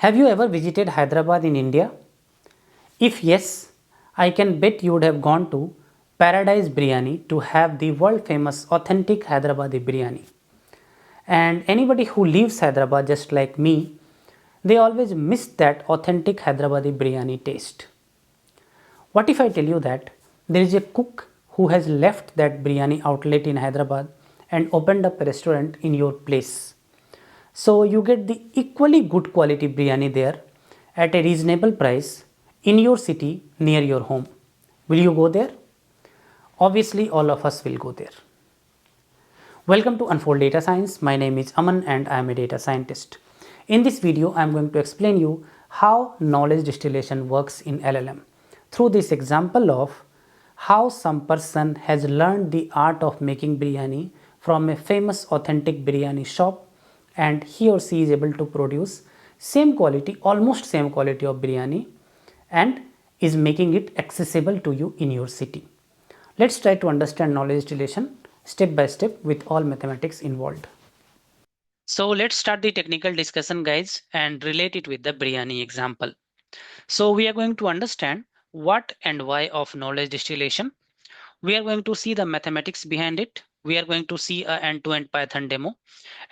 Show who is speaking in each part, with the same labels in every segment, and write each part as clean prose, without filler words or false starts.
Speaker 1: Have you ever visited Hyderabad in India? If yes, I can bet you would have gone to Paradise Biryani to have the world famous authentic Hyderabadi biryani. And anybody who leaves Hyderabad just like me, they always miss that authentic Hyderabadi biryani taste. What if I tell you that there is a cook who has left that biryani outlet in Hyderabad and opened up a restaurant in your place? So you get the equally good quality biryani there at a reasonable price in your city near your home. Will you go there? Obviously, all of us will go there. Welcome to Unfold Data Science. My name is Aman and I am a data scientist. In this video, I am going to explain you how knowledge distillation works in LLM through this example of how some person has learned the art of making biryani from a famous authentic biryani shop, and he or she is able to produce same quality, almost same quality of biryani, and is making it accessible to you in your city. Let's try to understand knowledge distillation step by step with all mathematics involved. So let's start the technical discussion, guys, and relate it with the biryani example. So we are going to understand what and why of knowledge distillation. We are going to see the mathematics behind it. We are going to see a end-to-end Python demo,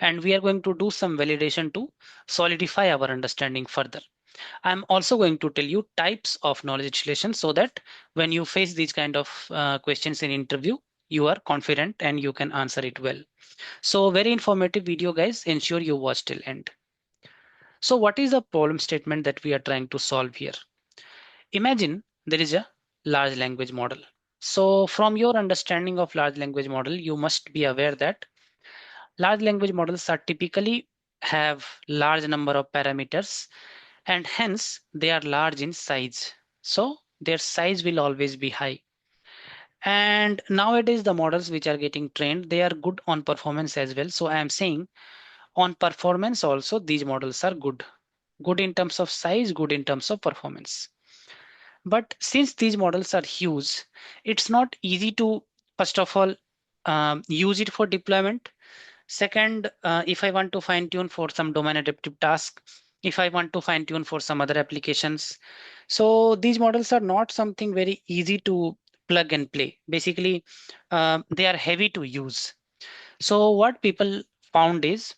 Speaker 1: and we are going to do some validation to solidify our understanding further. I'm also going to tell you types of knowledge distillation so that when you face these kind of questions in interview, you are confident and you can answer it well. So very informative video, guys. Ensure you watch till end. So what is the problem statement that we are trying to solve here? Imagine there is a large language model. So from your understanding of large language model, you must be aware that large language models are typically have large number of parameters and hence they are large in size. So their size will always be high. And nowadays the models which are getting trained, they are good on performance as well. So I am saying on performance also these models are good. Good in terms of size, good in terms of performance. But since these models are huge, it's not easy to, first of all, use it for deployment. Second, if I want to fine tune for some domain adaptive task, if I want to fine tune for some other applications. So these models are not something very easy to plug and play. Basically, they are heavy to use. So what people found is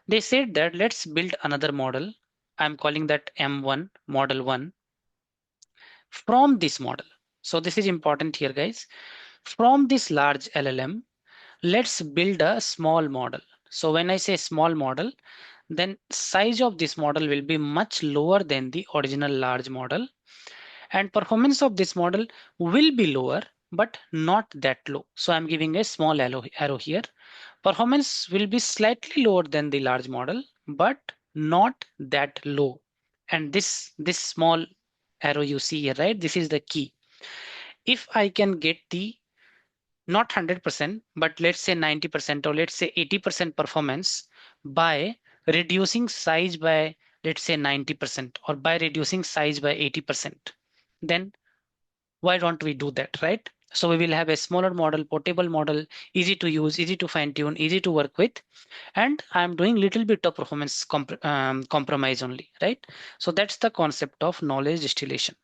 Speaker 1: they said that let's build another model. I'm calling that M1, model 1 from this model. So this is important here, guys. From this large LLM, let's build a small model. So when I say small model, then size of this model will be much lower than the original large model, and performance of this model will be lower but not that low. So I'm giving a small arrow here. Performance will be slightly lower than the large model but not that low. And this small arrow you see here, right? This is the key. If I can get the not 100%, but let's say 90% or let's say 80% performance by reducing size by, let's say 90%, or by reducing size by 80%, then why don't we do that, right? So we will have a smaller model, portable model, easy to use, easy to fine tune, easy to work with, and I'm doing little bit of performance compromise only, right? So that's the concept of knowledge distillation.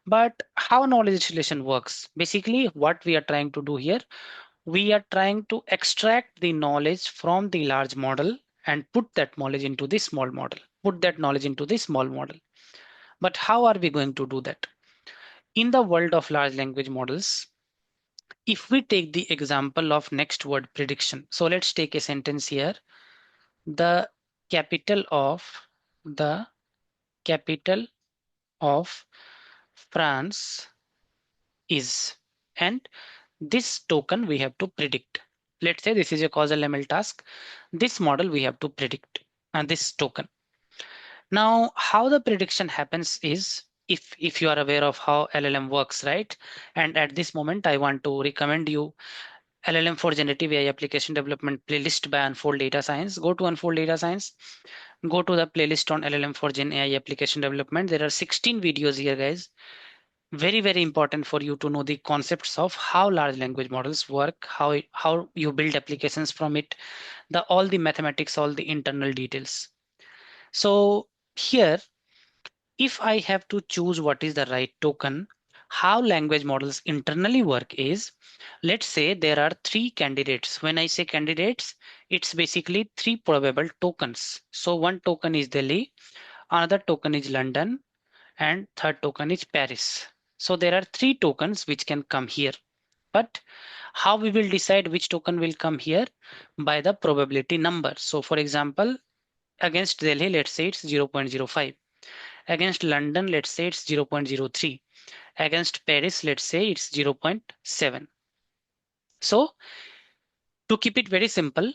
Speaker 1: But how knowledge distillation works? Basically, what we are trying to do here, we are trying to extract the knowledge from the large model and put that knowledge into the small model, put that knowledge into the small model. But how are we going to do that? In the world of large language models, if we take the example of next word prediction, so let's take a sentence here. The capital of the capital of France is, and this token we have to predict. Let's say this is a causal ML task. This model we have to predict and this token. Now, how the prediction happens is, if you are aware of how LLM works, right? And at this moment, I want to recommend you LLM for generative AI application development playlist by Unfold Data Science. Go to Unfold Data Science. Go to the playlist on LLM for Gen AI application development. There are 16 videos here, guys. Very important for you to know the concepts of how large language models work, how you build applications from it, all the mathematics, all the internal details. So here, if I have to choose what is the right token, how language models internally work is, let's say there are three candidates. When I say candidates, it's basically three probable tokens. So one token is Delhi, another token is London, and third token is Paris. So there are three tokens which can come here. But how we will decide which token will come here? By the probability number. So for example, against Delhi, let's say it's 0.05. Against London, let's say it's 0.03. Against Paris, let's say it's 0.7. So to keep it very simple,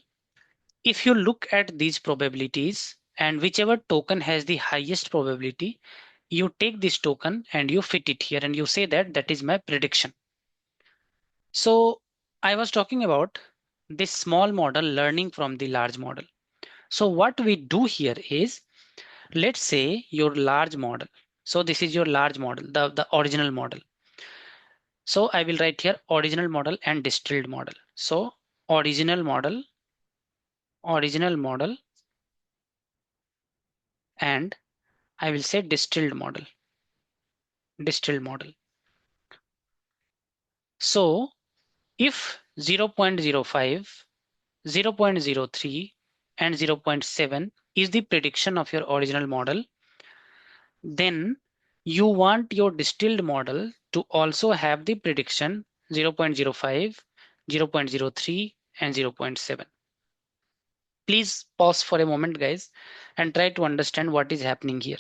Speaker 1: if you look at these probabilities and whichever token has the highest probability, you take this token and you fit it here and you say that that is my prediction. So I was talking about this small model learning from the large model. So what we do here is, let's say your large model. So this is your large model, the original model. So I will write here original model and distilled model. So original model, and I will say distilled model, distilled model. So if 0.05, 0.03 and 0.7 is the prediction of your original model, then you want your distilled model to also have the prediction 0.05, 0.03 and 0.7. Please pause for a moment, guys, and try to understand what is happening here.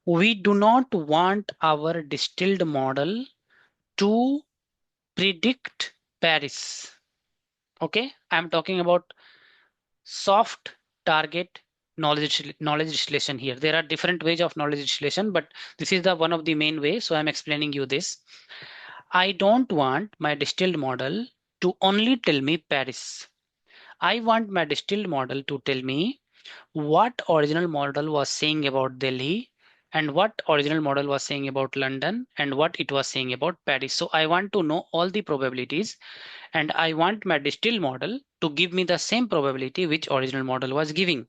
Speaker 1: We do not want our distilled model to predict Paris. Okay, I'm talking about soft target knowledge distillation here. There are different ways of knowledge distillation, but this is the one of the main way. So I'm explaining you this. I don't want my distilled model to only tell me Paris. I want my distilled model to tell me what original model was saying about Delhi and what original model was saying about London and what it was saying about Paris. So I want to know all the probabilities and I want my distilled model to give me the same probability which original model was giving.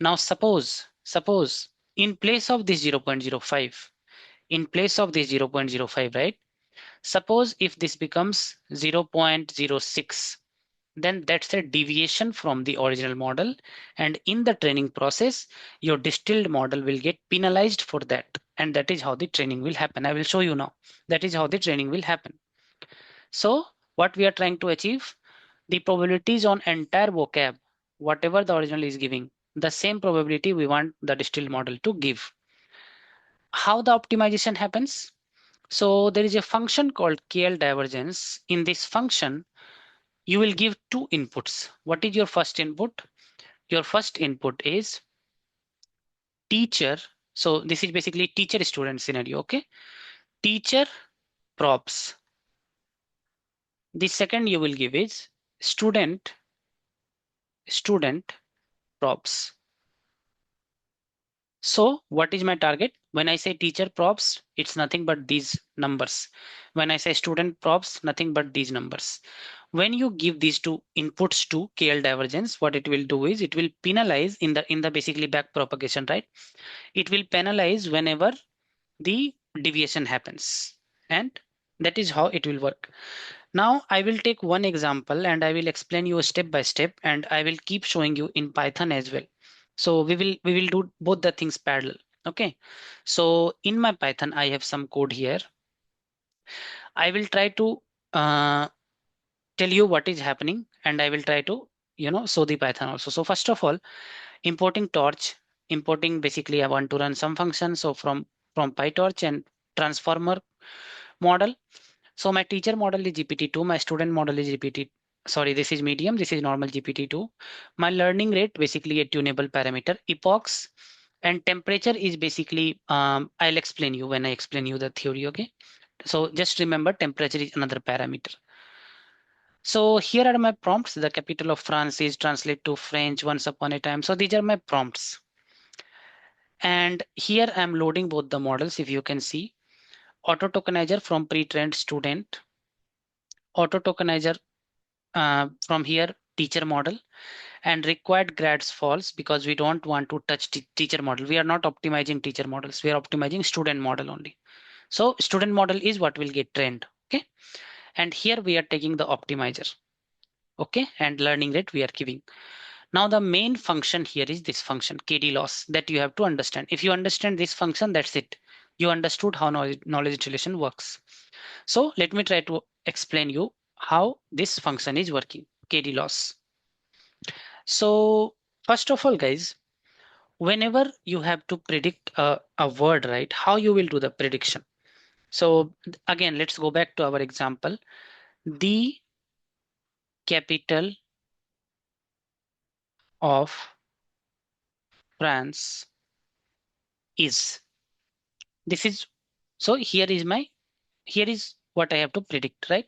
Speaker 1: Now suppose in place of this 0.05, in place of this 0.05, right? Suppose if this becomes 0.06, then that's a deviation from the original model. And in the training process, your distilled model will get penalized for that. And that is how the training will happen. I will show you now. That is how the training will happen. So what we are trying to achieve, the probabilities on entire vocab, whatever the original is giving, the same probability we want the distilled model to give. How the optimization happens? So there is a function called KL divergence. In this function, you will give two inputs. What is your first input? Your first input is teacher. So this is basically teacher student scenario. Okay. Teacher props. The second you will give is student props. So what is my target? When I say teacher props, it's nothing but these numbers. When I say student props, nothing but these numbers. When you give these two inputs to KL divergence, what it will do is it will penalize in the basically back propagation, right? It will penalize whenever the deviation happens. And that is how it will work. Now I will take one example and I will explain you step by step and I will keep showing you in Python as well. So we will do both the things parallel. Okay. So in my Python, I have some code here. I will try to tell you what is happening and I will try to, show the Python also. So first of all, importing torch, importing basically I want to run some function. So from PyTorch and transformer model. So my teacher model is GPT-2, my student model is GPT. Sorry, this is medium, this is normal GPT-2. My learning rate, basically a tunable parameter, epochs, and temperature is basically, I'll explain you when I explain you the theory, okay? So just remember temperature is another parameter. So here are my prompts. The capital of France is translate to French once upon a time. So these are my prompts. And here I'm loading both the models, if you can see. Auto tokenizer from pre-trained student, auto tokenizer from here teacher model, and required grads false because we don't want to touch teacher model. We are not optimizing teacher models. We are optimizing student model only. So student model is what will get trained. Okay. And here we are taking the optimizer. Okay. And learning rate we are giving. Now the main function here is this function KD loss that you have to understand. If you understand this function, that's it. You understood how knowledge relation works. So let me try to explain you how this function is working, KD loss. So first of all, guys, whenever you have to predict a word, right, how you will do the prediction. So again, let's go back to our example. The capital of France is. This is, so here is what I have to predict, right?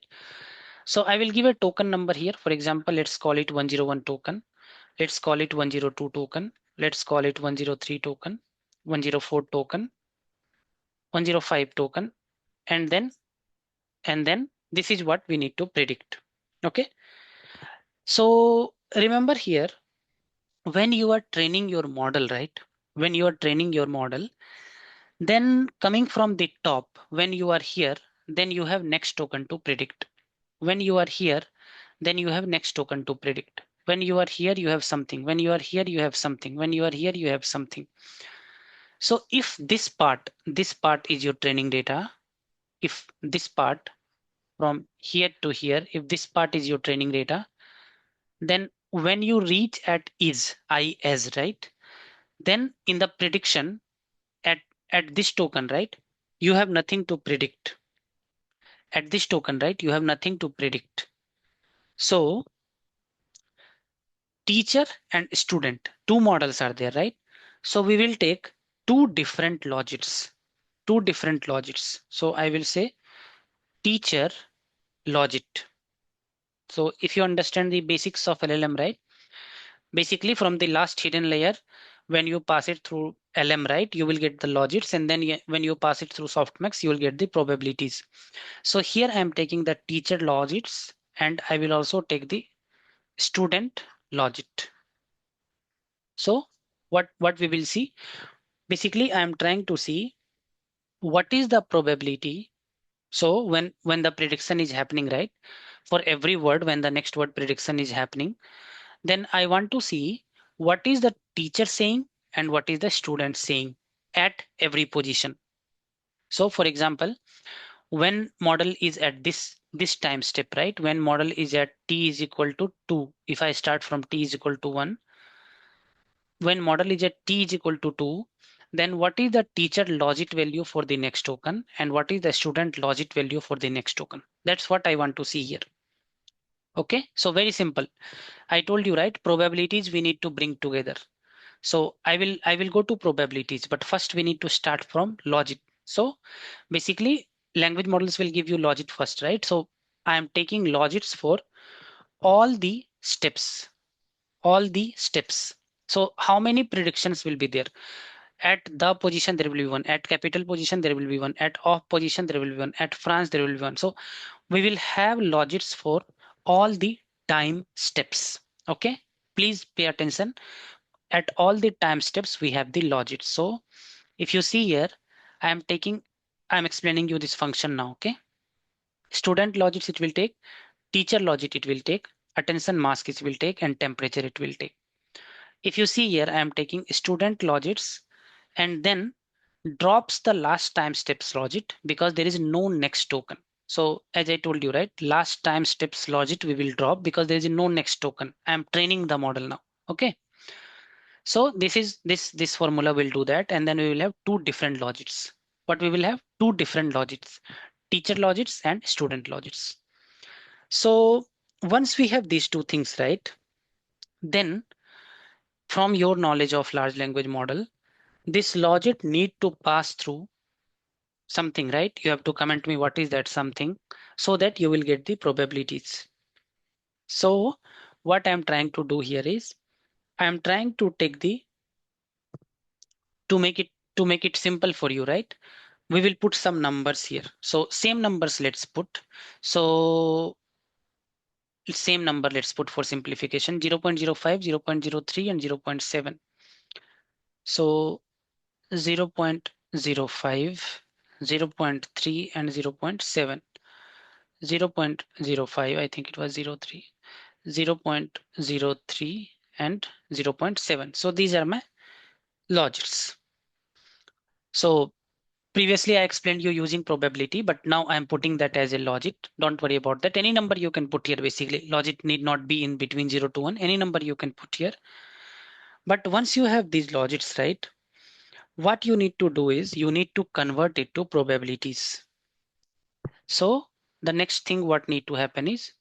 Speaker 1: So I will give a token number here. For example, let's call it 101 token. Let's call it 102 token. Let's call it 103 token, 104 token, 105 token, and then this is what we need to predict. Okay. So remember here, when you are training your model, right? When you are training your model, then coming from the top, when you are here, then you have next token to predict. When you are here, then you have next token to predict. When you are here, you have something. When you are here, you have something. When you are here, you have something. So if this part is your training data, if this part from here to here, if this part is your training data, then when you reach at is, right? Then in the prediction at, at this token, right? You have nothing to predict. At this token, right? You have nothing to predict. So teacher and student, two models are there, right? So we will take two different logits, So I will say teacher logit. So if you understand the basics of LLM, right? Basically from the last hidden layer, when you pass it through LM, right, you will get the logits, and then when you pass it through softmax, you will get the probabilities. So here I am taking the teacher logits, and I will also take the student logit. So what we will see, basically I am trying to see what is the probability. So when the prediction is happening, right, for every word, when the next word prediction is happening, then I want to see what is the teacher saying and what is the student saying at every position. So for example, when model is at this time step, right, when model is at t is equal to 2, if I start from t is equal to 1, when model is at t is equal to 2, then what is the teacher logit value for the next token and what is the student logit value for the next token? That's what I want to see here. Okay, so very simple. I told you, right, probabilities we need to bring together. So I will go to probabilities, but first we need to start from logic. So basically language models will give you logic first, right? So I am taking logics for all the steps, all the steps. So how many predictions will be there? At the position there will be one, at capital position there will be one, at off position there will be one, at France there will be one. So we will have logics for all the time steps. Okay, please pay attention. At all the time steps we have the logic. So if you see here, I'm explaining you this function now. Okay, student logic it will take, teacher logic it will take, attention mask it will take, and temperature it will take. If you see here, I am taking student logics and then drops the last time steps logic because there is no next token. So as I told you, right, last time steps logic we will drop because there is no next token. I am training the model now. Okay, so this formula will do that, and then we will have two different logics. But we will have two different logics, teacher logics and student logics. So once we have these two things, right, then from your knowledge of large language model, this logic need to pass through something, right? You have to comment me what is that something so that you will get the probabilities. So what I'm trying to do here is I'm trying to take the to make it simple for you, right? We will put some numbers here. So same numbers let's put. So same number, let's put for simplification, 0.05, 0.03 and 0.7. So 0.05, 0.3 and 0.7. 0.05, I think it was 03, 0.03 and 0.7. So these are my logits. So previously I explained you using probability, but now I'm putting that as a logit. Don't worry about that. Any number you can put here basically. Logit need not be in between 0 to 1. Any number you can put here. But once you have these logits, right, what you need to do is you need to convert it to probabilities. So the next thing what need to happen is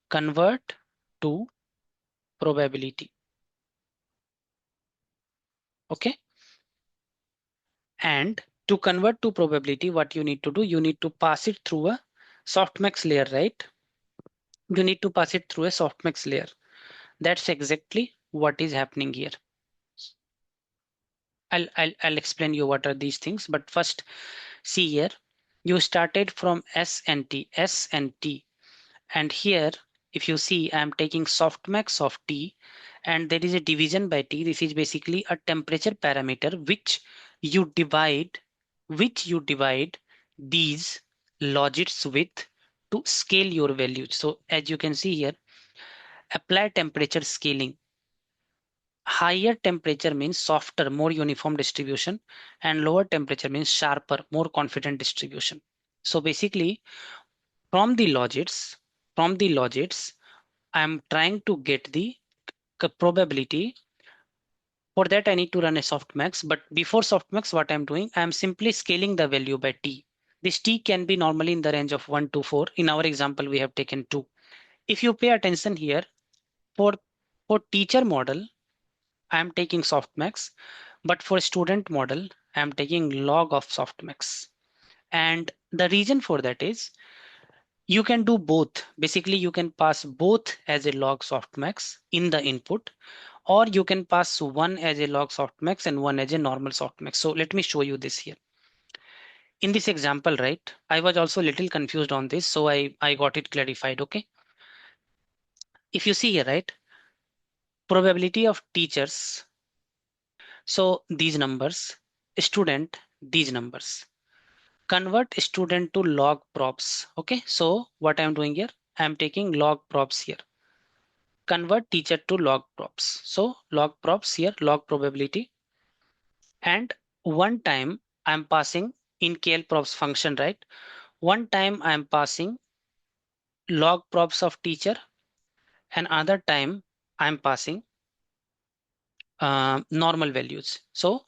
Speaker 1: convert to probability. Okay. And to convert to probability, what you need to do, you need to pass it through a softmax layer, right? You need to pass it through a softmax layer. That's exactly what is happening here. I'll explain you what are these things. But first, see here, you started from S and T, and here, if you see, I'm taking softmax of T, and there is a division by T. This is basically a temperature parameter you divide, which you divide these logits with to scale your values. So as you can see here, apply temperature scaling. Higher temperature means softer, more uniform distribution, and lower temperature means sharper, more confident distribution. So basically, from the logits, I'm trying to get the probability. For that, I need to run a softmax. But before softmax, what I'm doing, I'm simply scaling the value by t. This t can be normally in the range of 1 to 4. In our example, we have taken 2. If you pay attention here, for teacher model, I'm taking softmax. But for student model, I'm taking log of softmax. And the reason for that is you can do both. Basically, you can pass both as a log softmax in the input, or you can pass one as a log softmax and one as a normal softmax. So let me show you this here. In this example, right, I was also a little confused on this, so I got it clarified. Okay. If you see here, right, probability of teachers. So these numbers, student, these numbers. Convert student to log props. Okay. So what I'm doing here, I'm taking log props here. Convert teacher to log props. So log props here, log probability. And one time I'm passing in KL props function, right? One time I'm passing log props of teacher, and other time I'm passing normal values. So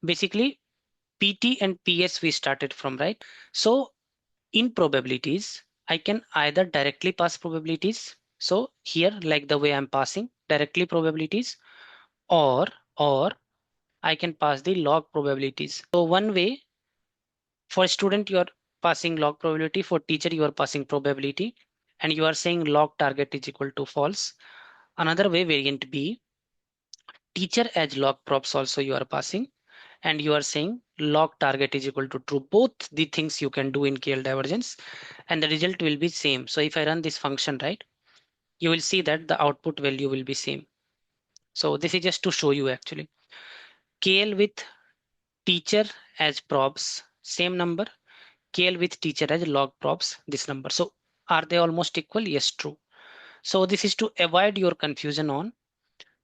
Speaker 1: basically PT and PS we started from, right? So in probabilities, I can either directly pass probabilities. So here, like the way I'm passing directly probabilities, or I can pass the log probabilities. So one way, for student, you are passing log probability. For teacher, you are passing probability. And you are saying log target is equal to false. Another way, variant B, teacher as log props also you are passing. And you are saying log target is equal to true. Both the things you can do in KL divergence. And the result will be same. So if I run this function, right, you will see that the output value will be same. So this is just to show you actually. KL with teacher as props, same number. KL with teacher as log props, this number. So are they almost equal? Yes, true. So this is to avoid your confusion on,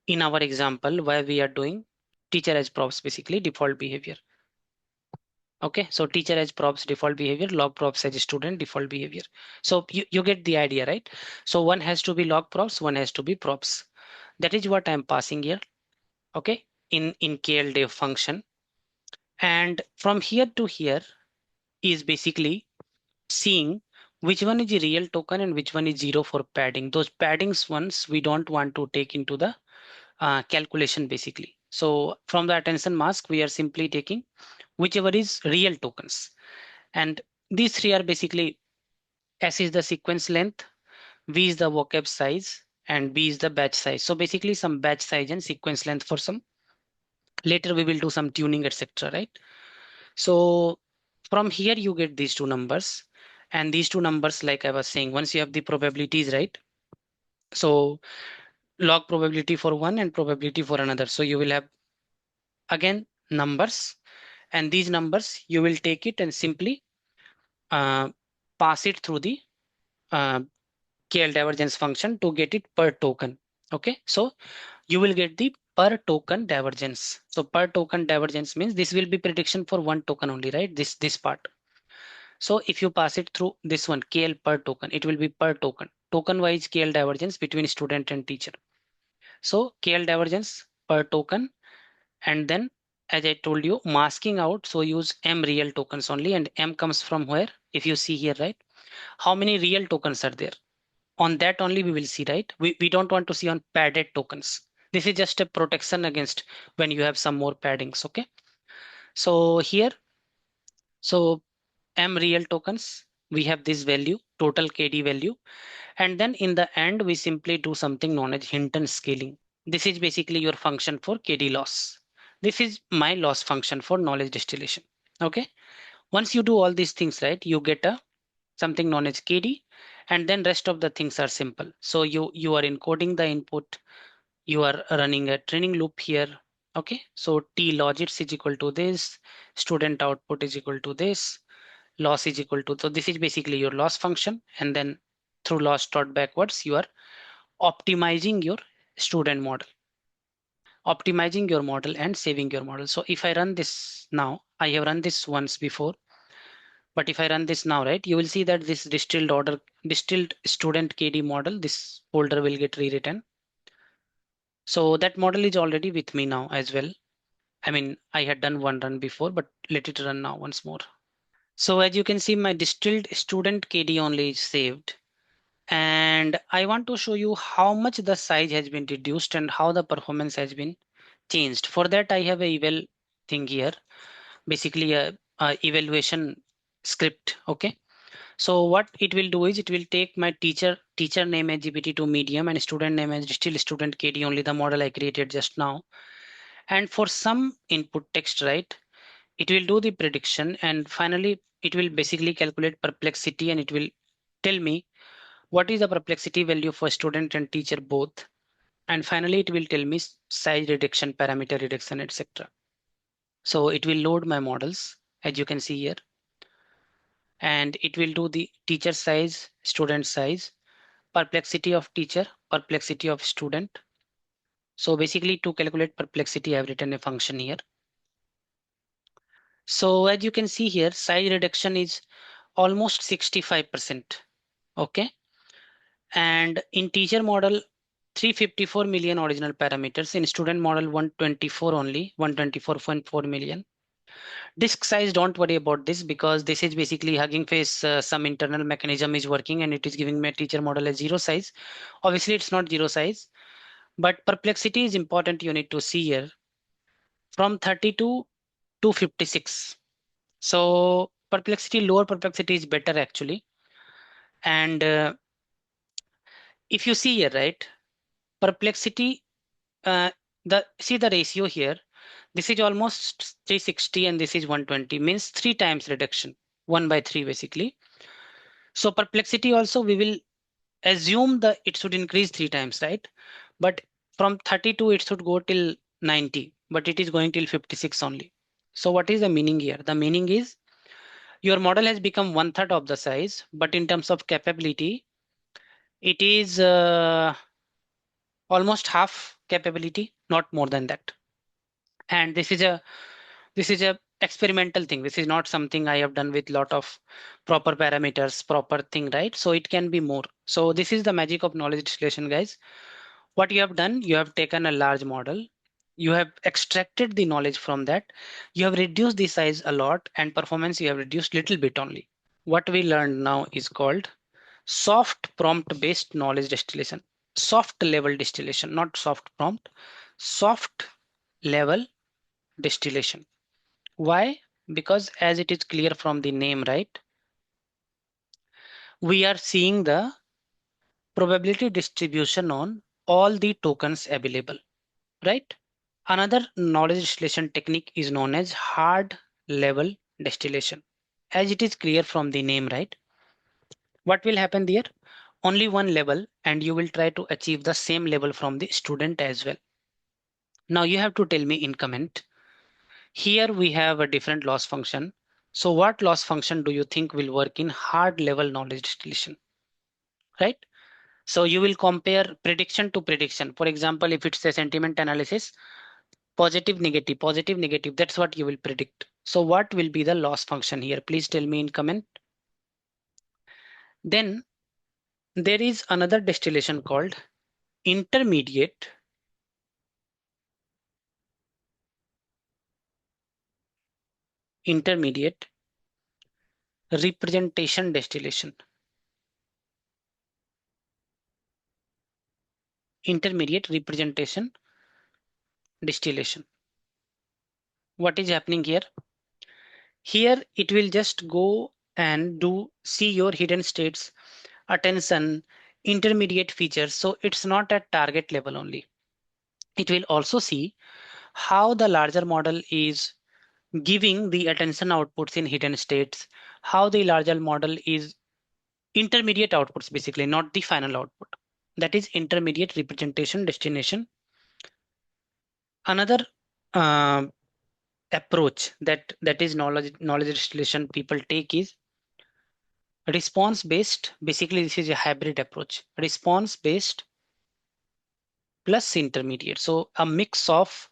Speaker 1: in our example, why we are doing teacher as props, basically default behavior. Okay, so teacher as props, default behavior, log props as student, default behavior. So you get the idea, right? So one has to be log props, one has to be props. That is what I'm passing here. Okay, in KL function. And from here to here is basically seeing which one is a real token and which one is zero for padding. Those paddings ones we don't want to take into the calculation basically. So from the attention mask, we are simply taking whichever is real tokens. And these three are basically S is the sequence length, V is the vocab size, and B is the batch size. So basically some batch size and sequence length for some. Later we will do some tuning, etc. Right? So from here you get these two numbers, and these two numbers, like I was saying, once you have the probabilities, right? So log probability for one and probability for another. So you will have again numbers, and these numbers you will take it and simply uh, pass it through the uh, KL divergence function to get it per token. Okay, so you will get the per token divergence. So per token divergence means this will be prediction for one token only, right? This part. So if you pass it through this one KL per token, it will be per token. Token wise KL divergence between student and teacher. So KL divergence per token, and then as I told you, masking out. So use M real tokens only, and M comes from where? If you see here, right? How many real tokens are there? On that only we will see, right? We don't want to see on padded tokens. This is just a protection against when you have some more paddings. Okay. So here, so M real tokens, we have this value, total KD value. And then in the end, we simply do something known as Hinton scaling. This is basically your function for KD loss. This is my loss function for knowledge distillation. Okay. Once you do all these things, right, you get a something known as KD, and then rest of the things are simple. So you are encoding the input, you are running a training loop here. Okay. So T logits is equal to this, student output is equal to this, loss is equal to, so this is basically your loss function, and then through loss dot backwards you are optimizing your student model, optimizing your model and saving your model. So if I run this now, I have run this once before, but if I run this now, right, you will see that this distilled student KD model, this folder will get rewritten. So that model is already with me now as well. I mean, I had done one run before, but let it run now once more. So as you can see, my distilled student KD only is saved. And I want to show you how much the size has been reduced and how the performance has been changed. For that, I have a eval thing here, basically a evaluation script. Okay. So what it will do is it will take my teacher name as GPT-2 medium and student name as still student KD only, the model I created just now. And for some input text, right, it will do the prediction, and finally it will basically calculate perplexity, and it will tell me what is the perplexity value for student and teacher both. And finally it will tell me size reduction, parameter reduction, etc. So it will load my models as you can see here, and it will do the teacher size, student size, perplexity of teacher, perplexity of student. So basically to calculate perplexity, I have written a function here. So as you can see here, size reduction is almost 65%. Okay. And in teacher model, 354 million original parameters. In student model, 124 only, 124.4 million. Disk size, don't worry about this because this is basically Hugging Face. Some internal mechanism is working and it is giving me a teacher model as zero size. Obviously, it's not zero size, but perplexity is important. You need to see here from 32 to 56. So perplexity, lower perplexity is better actually. And if you see here, right, perplexity, the see the ratio here. This is almost 360 and this is 120, means 3 times reduction, 1 by 3 basically. So perplexity also we will assume that it should increase 3 times, right? But from 32 it should go till 90, but it is going till 56 only. So what is the meaning here? The meaning is your model has become one third of the size, but in terms of capability, it is almost half capability, not more than that. And this is a experimental thing. This is not something I have done with lot of proper parameters, proper thing, right? So it can be more. So this is the magic of knowledge distillation, guys. What you have done, you have taken a large model, you have extracted the knowledge from that, you have reduced the size a lot, and performance you have reduced little bit only. What we learned now is called soft prompt based knowledge distillation. Soft level distillation, not soft prompt, soft level distillation. Why? Because as it is clear from the name, right? We are seeing the probability distribution on all the tokens available, right? Another knowledge distillation technique is known as hard level distillation. As it is clear from the name, right? What will happen there? only one level, and you will try to achieve the same level from the student as well. Now you have to tell me in comment. Here we have a different loss function. So what loss function do you think will work in hard level knowledge distillation, right? So you will compare prediction to prediction. For example, if it's a sentiment analysis, positive, negative, that's what you will predict. So what will be the loss function here? Please tell me in comment. Then there is another distillation called intermediate intermediate representation distillation. Intermediate representation distillation. What is happening here? Here it will just go and do see your hidden states, attention, intermediate features. So it's not at target level only. It will also see how the larger model is giving the attention outputs in hidden states, how the larger model is intermediate outputs, basically, not the final output. That is intermediate representation destination. Another uh, approach that is knowledge distillation people take is response based. Basically, this is a hybrid approach. Response based plus intermediate. So a mix of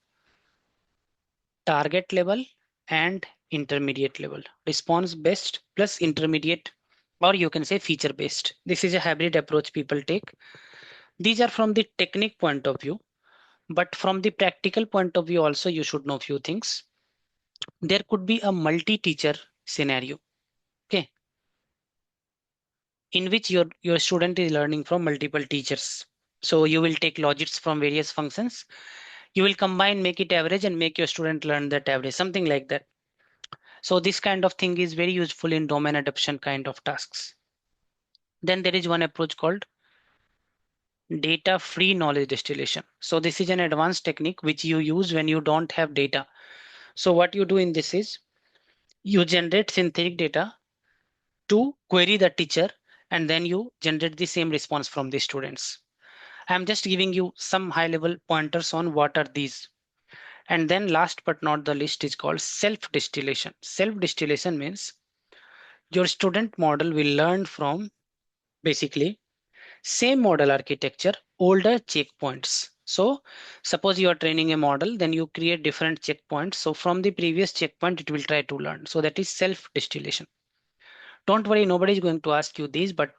Speaker 1: target level and intermediate level. Response based plus intermediate, or you can say feature based. This is a hybrid approach people take. These are from the technique point of view, but from the practical point of view also you should know few things. There could be a multi-teacher scenario, okay, in which your student is learning from multiple teachers. So you will take logics from various functions. You will combine, make it average, and make your student learn that average, something like that. So this kind of thing is very useful in domain adoption kind of tasks. Then there is one approach called data free knowledge distillation. So this is an advanced technique which you use when you don't have data. So what you do in this is you generate synthetic data to query the teacher, and then you generate the same response from the students. I'm just giving you some high level pointers on what are these. And then last but not the least is called self distillation. Self distillation means your student model will learn from basically same model architecture, older checkpoints. So suppose you are training a model, then you create different checkpoints. So from the previous checkpoint, it will try to learn. So that is self distillation. Don't worry, nobody is going to ask you this, but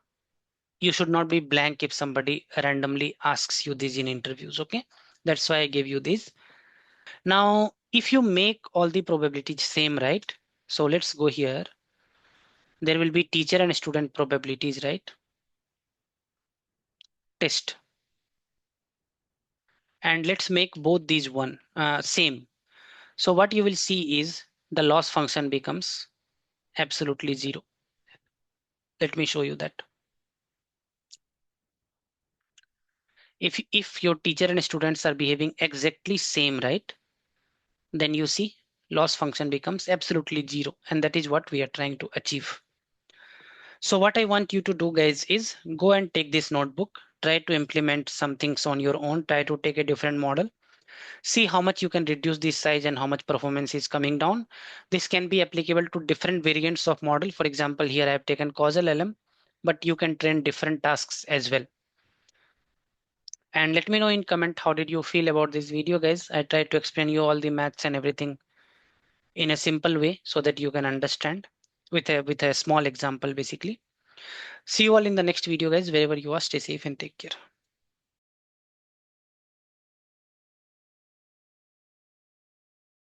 Speaker 1: you should not be blank if somebody randomly asks you this in interviews. Okay, that's why I gave you this. Now, if you make all the probabilities same, right? So let's go here. There will be teacher and student probabilities, right? Test. And let's make both these one same. So what you will see is the loss function becomes absolutely zero. Let me show you that. If your teacher and students are behaving exactly same, right? Then you see loss function becomes absolutely zero, and that is what we are trying to achieve. So what I want you to do, guys, is go and take this notebook, try to implement some things on your own, try to take a different model, see how much you can reduce this size and how much performance is coming down. This can be applicable to different variants of model. For example, here I have taken causal LM, but you can train different tasks as well. And let me know in comment, how did you feel about this video, guys? I tried to explain you all the maths and everything in a simple way so that you can understand with a small example, basically. See you all in the next video, guys. Wherever you are, stay safe and take care.